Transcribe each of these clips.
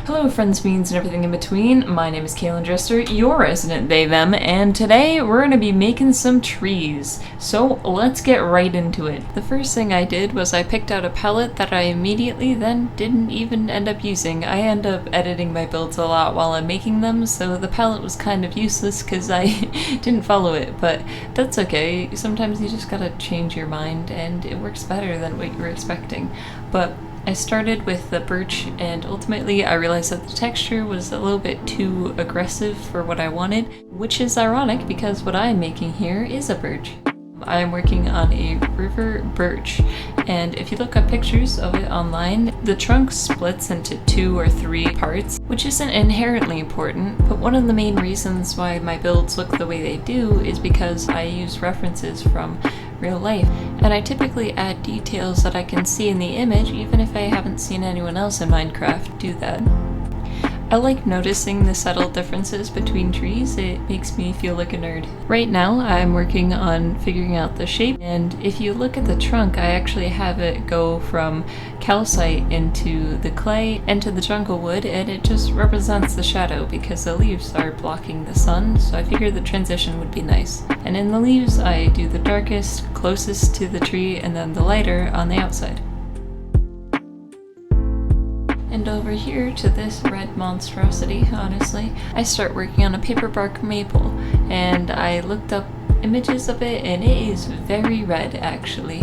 Hello friends, fiends, and everything in between. My name is Kaylin Dresser, your resident they, them, and today we're going to be making some trees. So let's get right into it. The first thing I did was I picked out a palette that I immediately then didn't even end up using. I end up editing my builds a lot while I'm making them, so the palette was kind of useless because I didn't follow it, but that's okay. Sometimes you just gotta change your mind and it works better than what you were expecting. But I started with the birch and ultimately I realized that the texture was a little bit too aggressive for what I wanted, which is ironic because what I'm making here is a birch. I am working on a river birch, and if you look up pictures of it online, the trunk splits into 2 or 3 parts, which isn't inherently important, but one of the main reasons why my builds look the way they do is because I use references from real life, and I typically add details that I can see in the image even if I haven't seen anyone else in Minecraft do that. I like noticing the subtle differences between trees. It makes me feel like a nerd. Right now I'm working on figuring out the shape, and if you look at the trunk, I actually have it go from calcite into the clay into the jungle wood, and it just represents the shadow because the leaves are blocking the sun, so I figured the transition would be nice. And in the leaves I do the darkest closest to the tree and then the lighter on the outside. And over here to this red monstrosity, honestly, I start working on a paperbark maple, and I looked up images of it and it is very red actually.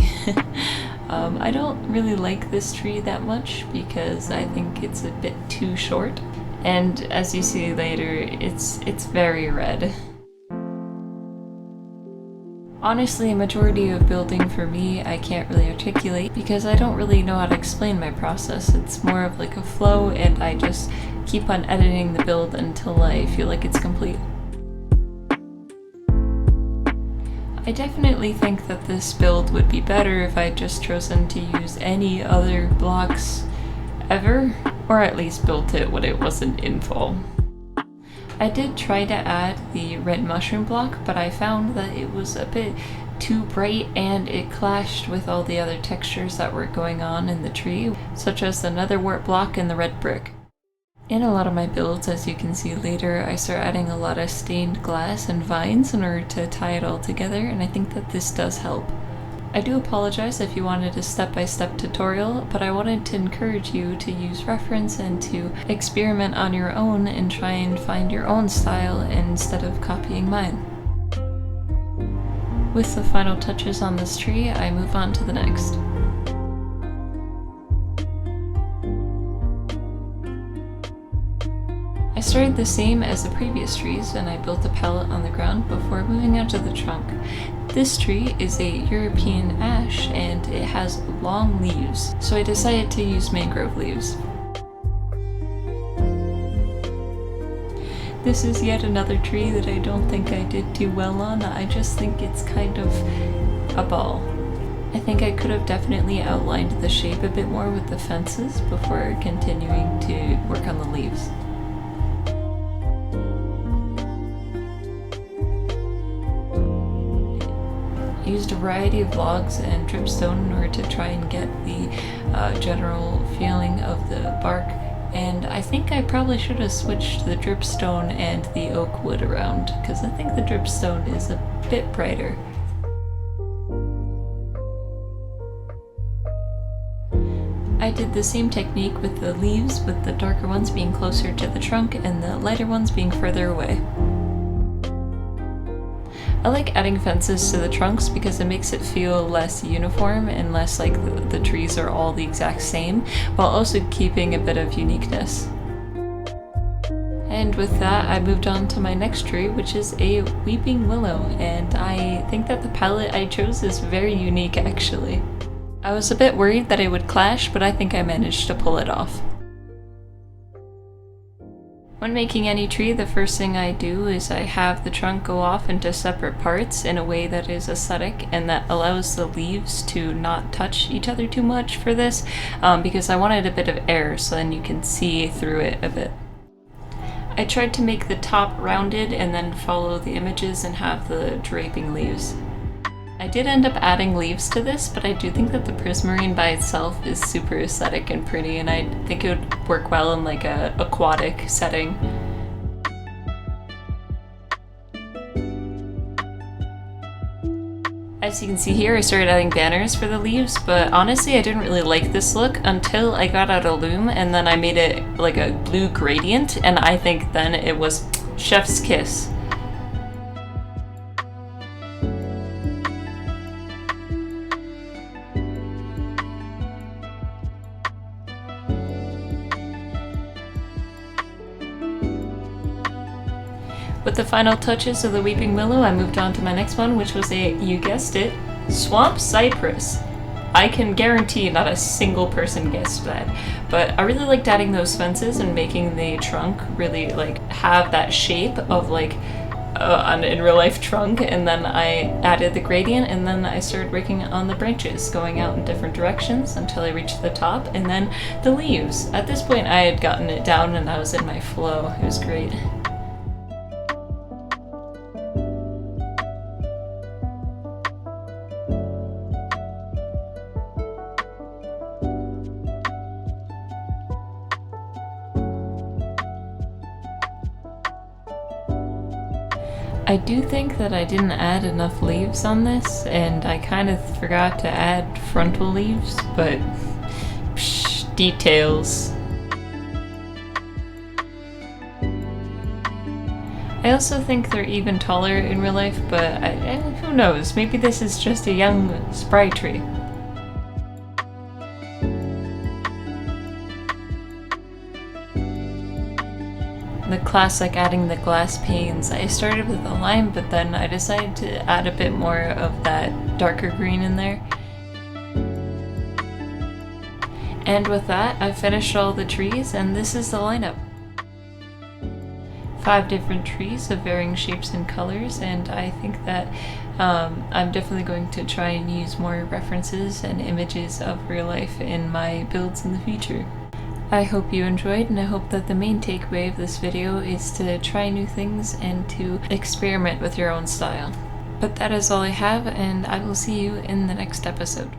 I don't really like this tree that much because I think it's a bit too short, and as you see later, it's very red. Honestly, a majority of building for me I can't really articulate because I don't really know how to explain my process. It's more of like a flow, and I just keep on editing the build until I feel like it's complete. I definitely think that this build would be better if I had just chosen to use any other blocks ever, or at least built it when it wasn't in fall. I did try to add the red mushroom block, but I found that it was a bit too bright and it clashed with all the other textures that were going on in the tree, such as the nether wart block and the red brick. In a lot of my builds, as you can see later, I start adding a lot of stained glass and vines in order to tie it all together, and I think that this does help. I do apologize if you wanted a step-by-step tutorial, but I wanted to encourage you to use reference and to experiment on your own and try and find your own style instead of copying mine. With the final touches on this tree, I move on to the next. I started the same as the previous trees, and I built a palette on the ground before moving on to the trunk. This tree is a European ash and it has long leaves, so I decided to use mangrove leaves. This is yet another tree that I don't think I did too well on. I just think it's kind of a ball. I think I could have definitely outlined the shape a bit more with the fences before continuing to work on the leaves. I used a variety of logs and dripstone in order to try and get the general feeling of the bark, and I think I probably should have switched the dripstone and the oak wood around because I think the dripstone is a bit brighter. I did the same technique with the leaves, with the darker ones being closer to the trunk and the lighter ones being further away. I like adding fences to the trunks because it makes it feel less uniform and less like the trees are all the exact same, while also keeping a bit of uniqueness. And with that, I moved on to my next tree, which is a weeping willow, and I think that the palette I chose is very unique actually. I was a bit worried that it would clash, but I think I managed to pull it off. When making any tree, the first thing I do is I have the trunk go off into separate parts in a way that is aesthetic and that allows the leaves to not touch each other too much for this, because I wanted a bit of air so then you can see through it a bit. I tried to make the top rounded and then follow the images and have the draping leaves. I did end up adding leaves to this, but I do think that the prismarine by itself is super aesthetic and pretty, and I think it would work well in like a aquatic setting. As you can see here, I started adding banners for the leaves, but honestly I didn't really like this look until I got out a loom and then I made it like a blue gradient, and I think then it was chef's kiss. With the final touches of the Weeping Willow, I moved on to my next one, which was you guessed it, Swamp Cypress. I can guarantee not a single person guessed that, but I really liked adding those fences and making the trunk really like have that shape of like an in real life trunk, and then I added the gradient, and then I started working on the branches going out in different directions until I reached the top, and then the leaves. At this point I had gotten it down and I was in my flow. It was great. I do think that I didn't add enough leaves on this, and I kind of forgot to add frontal leaves, but psh, details. I also think they're even taller in real life, but who knows, maybe this is just a young spry tree. The classic adding the glass panes. I started with a lime, but then I decided to add a bit more of that darker green in there. And with that, I finished all the trees, and this is the lineup. 5 different trees of varying shapes and colors, and I think that I'm definitely going to try and use more references and images of real life in my builds in the future. I hope you enjoyed, and I hope that the main takeaway of this video is to try new things and to experiment with your own style. But that is all I have, and I will see you in the next episode.